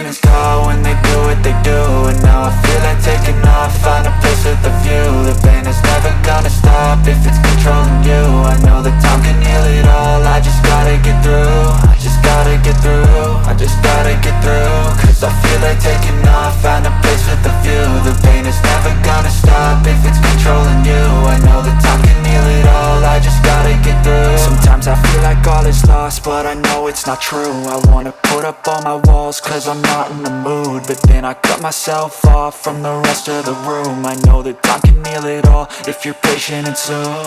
demons call when they do what they do. And now I feel like taking off, find a place with a view. The pain is never gonna stop if it's controlling you. I know that time can heal it all, I just gotta get through. I just gotta get through, I just gotta get through. Cause I feel like taking off, find a place with a view. The pain is never gonna stop if it's controlling you. I know that time can heal it all, I just gotta get through. Sometimes I feel like all is lost, but I know it's not true. I wanna put up all my walls cause I'm not in the mood, but then I cut myself off from the rest of the room. I know that time can heal it all if you're patient and soon.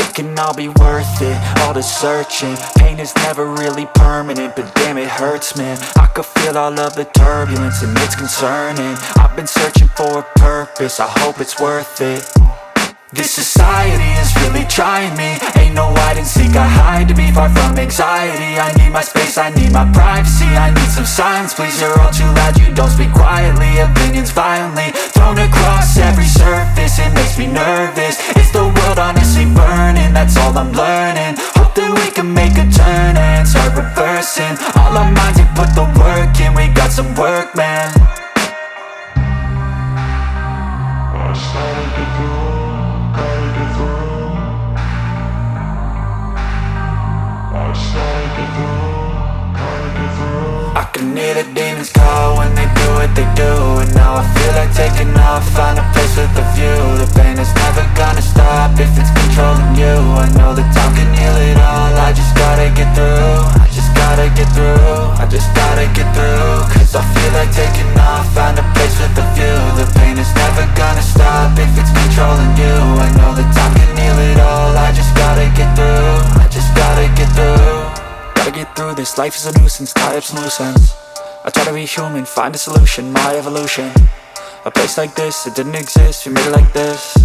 It can all be worth it, all the searching. Pain is never really permanent, but damn it hurts, man. I could feel all of the turbulence and it's concerning. I've been searching for a purpose, I hope it's worth it. This society is really trying me. Ain't no hide and seek, I hide to be far from anxiety. I need my space, I need my privacy. I need some silence, please, you're all too loud. You don't speak quietly, opinions violently thrown across every surface. It makes me nervous, it's the world honestly burning. That's all I'm learning, hope that we can make a turn and start reversing. All our minds, we put the work in, we got some work, man. I started to go. I can hear the demons call when they do what they do. And now I feel like taking off, find a place with a view. The pain is never gonna stop if it's controlling you. I know that time can heal it all, I just gotta get through. I just gotta get through, I just gotta get through. Cause I feel like taking off, find a place with a view. The pain is never gonna stop if it's controlling you. I know that time can heal it all, I just gotta get through. I just gotta get through. Gotta get through this, life is a nuisance, tie up some loose ends. I try to be human, find a solution, my evolution. A place like this, it didn't exist, we made it like this.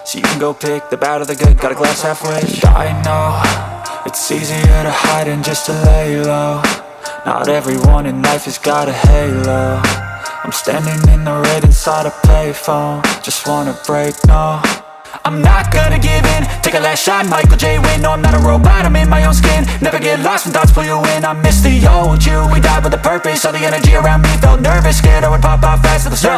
So you can go pick the bad or the good, got a glass halfway. I know, it's easier to hide than just to lay low. Not everyone in life has got a halo. I'm standing in the red inside a payphone, just wanna break, no. I'm not gonna give in, take a last shot, Michael J. Win. No, I'm not a robot, I'm in my own skin. Never get lost when thoughts pull you in. I miss the old you, we died with a purpose. All the energy around me felt nervous, scared I would pop off fast at the surface.